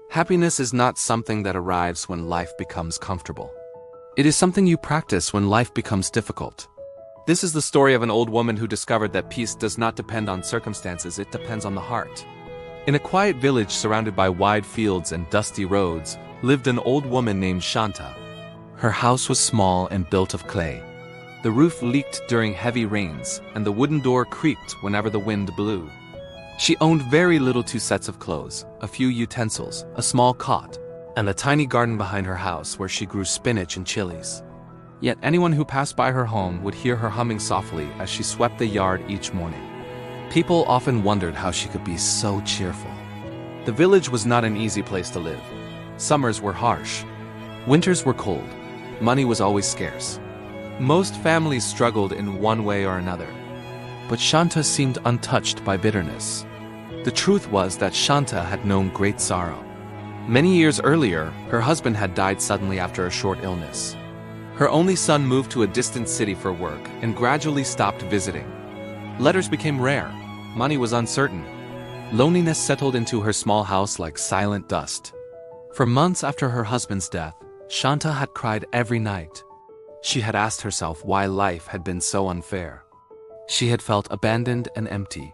Happiness is not something that arrives when life becomes comfortable. It is something you practice when life becomes difficult. This is the story of an old woman who discovered that peace does not depend on circumstances, it depends on the heart. In a quiet village surrounded by wide fields and dusty roads, lived an old woman named Shanta. Her house was small and built of clay. The roof leaked during heavy rains, and the wooden door creaked whenever the wind blew. She owned very little: 2 sets of clothes, a few utensils, a small cot, and a tiny garden behind her house where she grew spinach and chilies. Yet anyone who passed by her home would hear her humming softly as she swept the yard each morning. People often wondered how she could be so cheerful. The village was not an easy place to live. Summers were harsh. Winters were cold. Money was always scarce. Most families struggled in one way or another. But Shanta seemed untouched by bitterness. The truth was that Shanta had known great sorrow. Many years earlier, her husband had died suddenly after a short illness. Her only son moved to a distant city for work and gradually stopped visiting. Letters became rare. Money was uncertain. Loneliness settled into her small house like silent dust. For months after her husband's death, Shanta had cried every night. She had asked herself why life had been so unfair. She had felt abandoned and empty.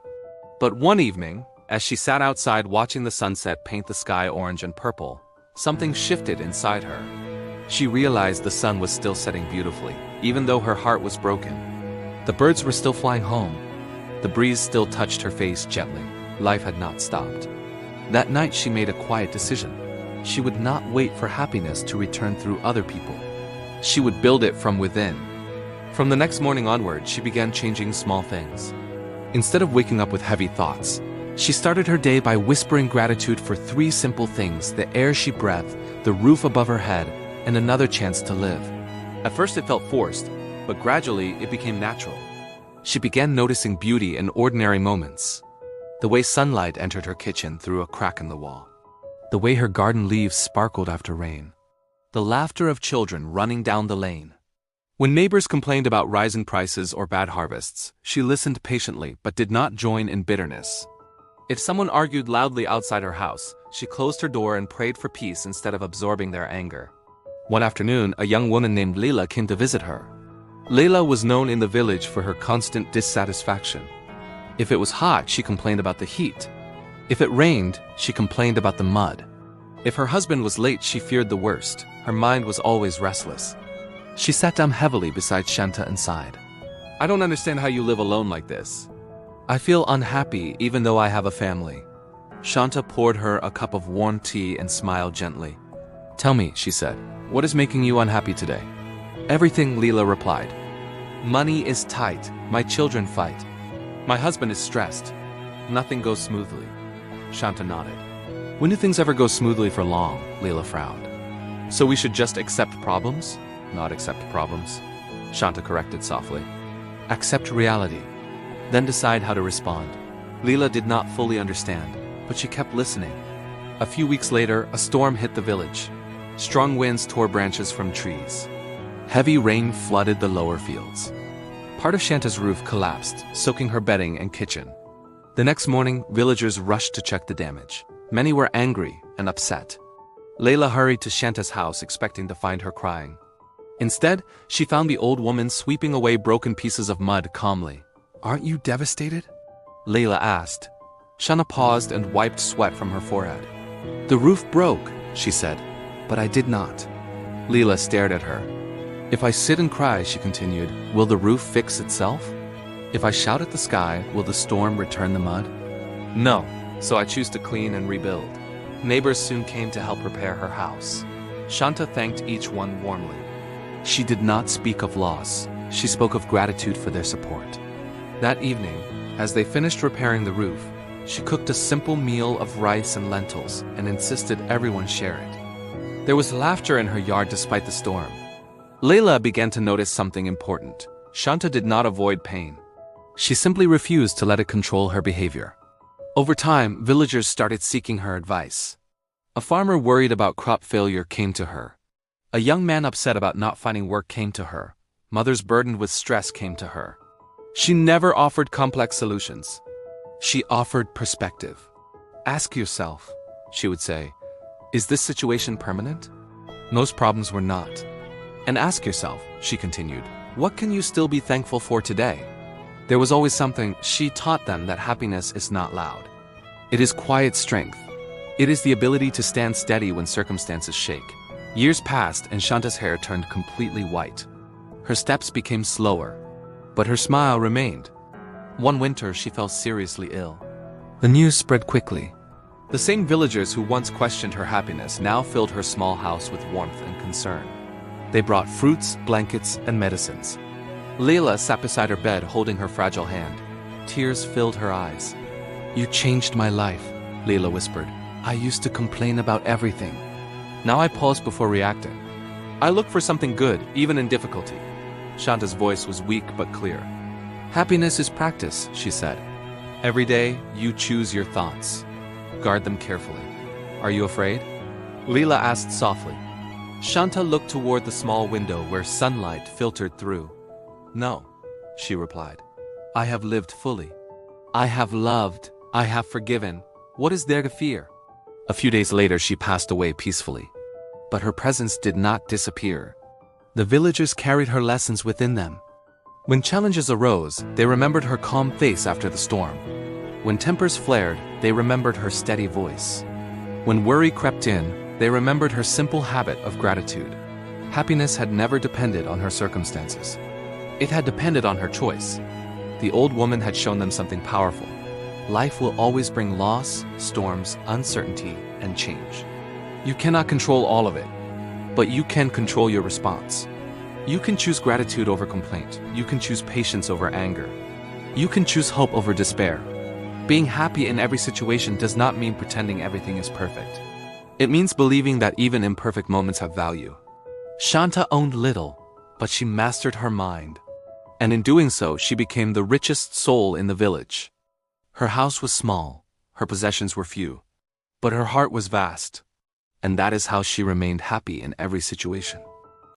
But one evening, as she sat outside watching the sunset paint the sky orange and purple, something shifted inside her. She realized the sun was still setting beautifully, even though her heart was broken. The birds were still flying home. The breeze still touched her face gently. Life had not stopped. That night she made a quiet decision. She would not wait for happiness to return through other people. She would build it from within. From the next morning onward, she began changing small things. Instead of waking up with heavy thoughts, she started her day by whispering gratitude for 3 simple things: the air she breathed, the roof above her head, and another chance to live. At first it felt forced, but gradually it became natural. She began noticing beauty in ordinary moments. The way sunlight entered her kitchen through a crack in the wall. The way her garden leaves sparkled after rain. The laughter of children running down the lane. When neighbors complained about rising prices or bad harvests, she listened patiently but did not join in bitterness. If someone argued loudly outside her house, she closed her door and prayed for peace instead of absorbing their anger. One afternoon, a young woman named Leila came to visit her. Leila was known in the village for her constant dissatisfaction. If it was hot, she complained about the heat. If it rained, she complained about the mud. If her husband was late, she feared the worst. Her mind was always restless. She sat down heavily beside Shanta and sighed. "I don't understand how you live alone like this. I feel unhappy even though I have a family." Shanta poured her a cup of warm tea and smiled gently. "Tell me," she said, "what is making you unhappy today?" "Everything," Leila replied. "Money is tight. My children fight. My husband is stressed. Nothing goes smoothly." Shanta nodded. "When do things ever go smoothly for long?" Leila frowned. "So we should just accept problems?" "Not accept problems," Shanta corrected softly. "Accept reality. Then decide how to respond." Leila did not fully understand, but she kept listening. A few weeks later, a storm hit the village. Strong winds tore branches from trees. Heavy rain flooded the lower fields. Part of Shanta's roof collapsed, soaking her bedding and kitchen. The next morning, villagers rushed to check the damage. Many were angry and upset. Leila hurried to Shanta's house expecting to find her crying. Instead, she found the old woman sweeping away broken pieces of mud calmly. "Aren't you devastated?" Leila asked. Shanta paused and wiped sweat from her forehead. "The roof broke," she said, "but I did not." Leila stared at her. "If I sit and cry," she continued, "will the roof fix itself? If I shout at the sky, will the storm return the mud?" "No, so I choose to clean and rebuild." Neighbors soon came to help repair her house. Shanta thanked each one warmly. She did not speak of loss. She spoke of gratitude for their support. That evening, as they finished repairing the roof, she cooked a simple meal of rice and lentils and insisted everyone share it. There was laughter in her yard despite the storm. Leila began to notice something important. Shanta did not avoid pain. She simply refused to let it control her behavior. Over time, villagers started seeking her advice. A farmer worried about crop failure came to her. A young man upset about not finding work came to her. Mothers burdened with stress came to her. She never offered complex solutions. She offered perspective. "Ask yourself," she would say, Is this situation permanent? Most problems were not. And ask yourself, she continued, what can you still be thankful for today? There was always something. She taught them that happiness is not loud. It is quiet strength. It is the ability to stand steady when circumstances shake. Years passed and Shanta's hair turned completely white. Her steps became slower, but her smile remained. One winter she fell seriously ill. The news spread quickly. The same villagers who once questioned her happiness now filled her small house with warmth and concern. They brought fruits, blankets, and medicines. Layla sat beside her bed holding her fragile hand. Tears filled her eyes. You changed my life, Layla whispered. I used to complain about everything. Now I pause before reacting. I look for something good, even in difficulty. Shanta's voice was weak but clear. Happiness is practice, she said. Every day, you choose your thoughts. Guard them carefully. Are you afraid? Leela asked softly. Shanta looked toward the small window where sunlight filtered through. No, she replied. I have lived fully. I have loved. I have forgiven. What is there to fear? A few days later, she passed away peacefully. But her presence did not disappear. The villagers carried her lessons within them. When challenges arose, they remembered her calm face after the storm. When tempers flared, they remembered her steady voice. When worry crept in, they remembered her simple habit of gratitude. Happiness had never depended on her circumstances. It had depended on her choice. The old woman had shown them something powerful. Life will always bring loss, storms, uncertainty, and change. You cannot control all of it, but you can control your response. You can choose gratitude over complaint. You can choose patience over anger. You can choose hope over despair. Being happy in every situation does not mean pretending everything is perfect. It means believing that even imperfect moments have value. Shanta owned little, but she mastered her mind. And in doing so, she became the richest soul in the village. Her house was small, her possessions were few, but her heart was vast. And that is how she remained happy in every situation.